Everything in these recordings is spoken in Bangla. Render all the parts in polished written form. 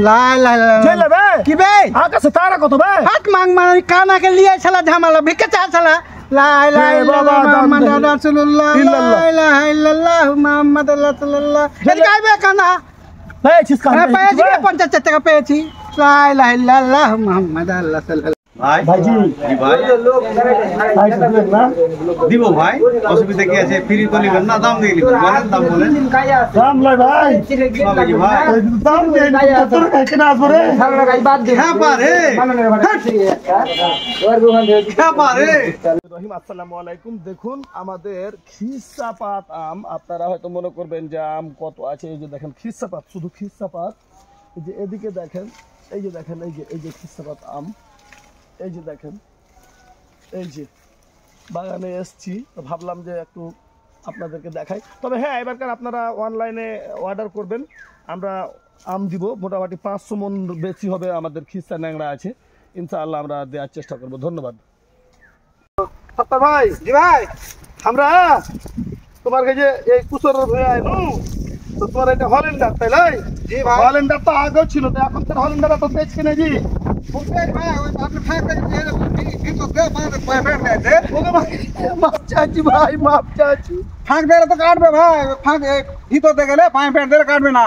লাই লাই লাই চলে বে কি বে আকাশে তারা কত বে হাত মাং মারি কানা কে লিয়ে ছালা ঝামেলা ভিকে চা ছালা লাই লাই বাবা, মুহাম্মদ রাসূলুল্লাহ ইল্লাল্লাহ। লা ইলাহা ইল্লাল্লাহ মুহাম্মদ রাসূলুল্লাহ এই গাইবে কানা পেয়েছিস পেয়েছি 50 টাকা পেয়েছি লা ইলাহা ইল্লাল্লাহ মুহাম্মদ রাসূলুল্লাহ ভাই ভাইজি জি ভাই ভাই দিবেন না দিব ভাই অসুবিধা কি আছে ফ্রি তো নিবেন না দাম দিয়ে নিবেন বলেন দাম বলেন দাম লয় ভাই বাবাজি ভাই দাম দেন তোর কেন আসরে হ্যাঁ পারে হ্যাঁ পারে রহিম আসসালামু আলাইকুম। দেখুন আমাদের খিসাপাত আম, আপনারা হয়তো মনে করবেন যে আম কত আছে। এই যে দেখেন খিসাপাত, শুধু খিসাপাত। এই যে এদিকে দেখেন, এই যে দেখেন, এই যে খিসাপাত আম, এই যে দেখেন, এই যে বাগানে এসছি তো ভাবলাম যে একটু আপনাদেরকে দেখাই। তবে হ্যাঁ, এবারকার আপনারা অনলাইনে অর্ডার করবেন, আমরা আম দিব মোটামুটি 500 মন বেশি হবে। আমাদের খিসা ন্যাংরা আছে, ইনশাআল্লাহ আমরা দেওয়ার চেষ্টা করব। ধন্যবাদ। সত্তর ভাই, জি ভাই আমরা তোমার কাছে এই কুসরের ভয়ে আইনু তো তোমার এটা হল্যান্ডার, তাই নয়? জি ভাই হল্যান্ডার তো আগেও ছিল, তো এখন তো হল্যান্ডার তো পেয়েছি কিনা জি? বুঝলেন ভাই ওই আপনি ফাইভ ভিতর দে মানে পয়েন্ট দে ওকে ভাই মাপ চাচ্ছি ভাই, মাপ চাচ্ছি। ফাঁক দিলে তো কাটবে ভাই ফাঁক ভিতর দিয়ে গেলে পয়েন্ট দিলে কাটবে না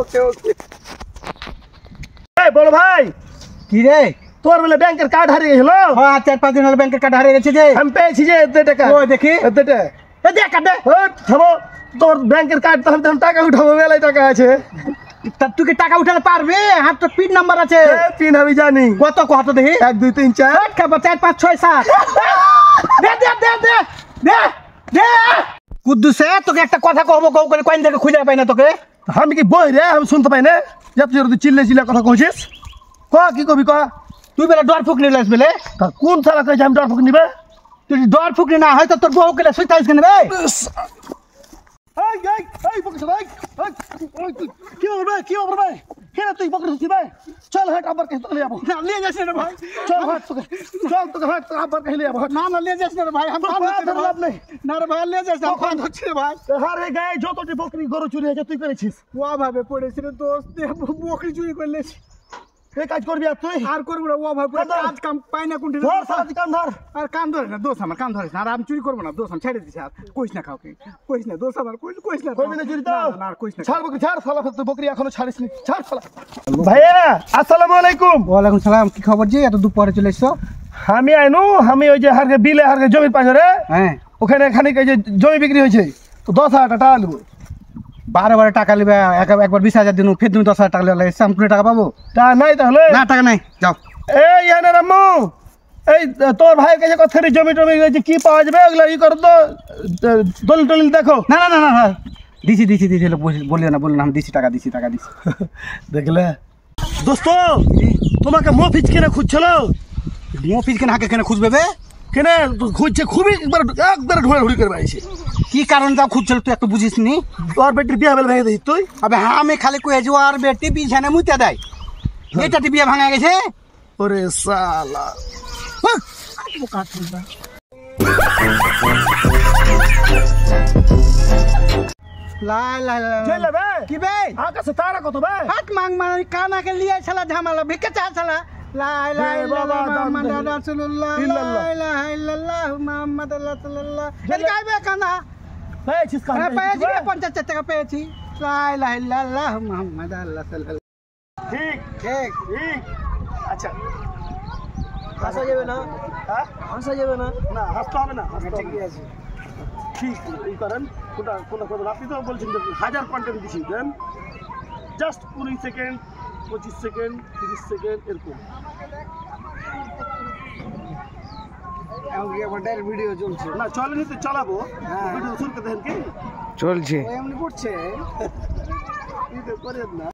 ওকে ওকে। এই বড় ভাই, কি রে তোর বলে ব্যাংকের কার্ড হারিয়ে গেল? হ্যাঁ 4-5 দিন হলো ব্যাংকের কার্ড হারিয়ে গেছে যে আমি পেয়েছি যে এত টাকা। ওই দেখি এত টাকা এ দেখ কাটে থামো, তোর ব্যাংকের কার্ড তো আমি টাকা উঠাবো, মেলায় টাকা আছে। তা তুই কি টাকা উঠাতে পারবি? হাত তো পিন নাম্বার আছে পিন আমি জানি। কত কত দেখি 1 2 3 4 খাবার 4 5 6 7 দে দে দে দে দে দে কুদ্দুসে তোকে একটা কথা কহবো কও করে কইন থেকে খুঁজে পাই না তোকে আমি কি বই রে, আমি শুনতে পাই না? তুই চিল্লে চিল্লে কথা কইছিস, ক কি কবি ক। তুই বেলা ডর ফুকনি লাস বেলে তা কোন সালা কইছে আমি ডর ফুক নিবে? তুই ডর ফুকনি না হয়তো তোর বউ কেলে সুইতাইস কেন বে এই এই এই বকছ ভাই, এই কি হবে কি হবে ভাই? কেন তুই বকছ ভাই? চল হাট আবার কে চলে যাবো। না নিয়ে যাস না ভাই চল হাট তোকে, চল তোকে হাট আবার কে নিয়ে যাবো। না না নিয়ে যাস না ভাই আমি লাভ নেই। না রে ভাই নিয়ে যাস না ফোন হচ্ছে ভাই আরে গায়ে যতটি বকরি গরু চুরি হয়েছে তুই করেছিস, ও ভাবে পড়েছিল দোস্ত বকরি চুরি করলে এই কাজ করবি আর তুই? আর করবো না ও ভাই পুরো কাজ কাম পাই না কোনটি ধর সারা কাম ধর। আর কান ধরে না দোষ আমার কান ধরে না আর আমি চুরি করবো না দোষ আমি ছেড়ে দিছি আর কইস না কাউকে কইস না দোষ আমার কইস না করবি না চুরি তো? না আর কইস না ছাড় বকরি ছাড়, শালা তুই বকরি এখনো ছাড়িসনি, ছাড় শালা। ভাইয়া আসসালামু আলাইকুম। ওয়ালাইকুম সালাম কি খবর জি এত দুপুরে চলে এসছো আমি আইনু, আমি ওই যে হারকে বিলে হারকে জমির পাশে হ্যাঁ ওখানে খানিক এই যে জমি বিক্রি হয়েছে তো 10,000 টাকা নেবো। 12 টাকা নিবে একবার 20,000 দিন ফের তুমি 10,000 টাকা নিলে সামপুরে টাকা পাবো টা নাই তাহলে? না টাকা নাই যাও এই ইয়ানা রাম্মু, এই তোর ভাইয়ের কাছে কথা জমি টমি গেছে কি পাওয়া যাবে ওগুলা ই করো তো, দলিল টলিল দেখো। না না না না না দিছি বলিও না আমি দিছি টাকা দিছি দেখলে দোস্ত, তোমাকে মফিজ কেনে খুঁজছিল? মফিজ কেন হাকে কেন খুঁজবে বে কেনে খুঁজছে, খুবই একবার ঢুড়ি করে বাড়িছে। কি কারণ যাও খুঁজছিল তুই একটু বুঝিস নি তোর বেটির বিয়া বেলা ভেঙে দিস তুই? আবে হ্যাঁ আমি খালি কয়েছি আর বেটি বিছানে মুইতে দেয় বেটাটি বিয়ে ভাঙা গেছে ওরে শালা লাই লাই চলে বে কি বে আকাশে তারা কত বে? হাত মাং মারি কানা কে লিয়ে ছালা ঝামেলা ভিকে চা ছালা লাই লাই বাবা, মুহাম্মদ রাসূলুল্লাহ ইল্লাল্লাহ। লা ইলাহা ইল্লাল্লাহ মুহাম্মদ রাসূলুল্লাহ এই গাইবে কানা পেয়েছিস কান? পেয়েছি 50 টাকা পেয়েছি লা ইলাহা ইল্লাল্লাহ মুহাম্মদ রাসূলুল্লাহ ঠিক ঠিক ঠিক। আচ্ছা আসা যাবে না হ্যাঁ, আসা যাবে না না হাসতে হবে না, হাসতে হবে ঠিক না। আছে ঠিক এই করেন কোনটা কোনটা করবেন আপনি তো বলছেন যে 1000 কন্টেন্ট দিচ্ছি দেন, জাস্ট 20 সেকেন্ড 25 সেকেন্ড 30 সেকেন্ড এরকম। আমাদের ভিডিও চলছে না চলেনি তো চালাবো, হ্যাঁ। ভিডিও শুরু করতে দেন কি চলছে এমনি করছে এই তো করেন না।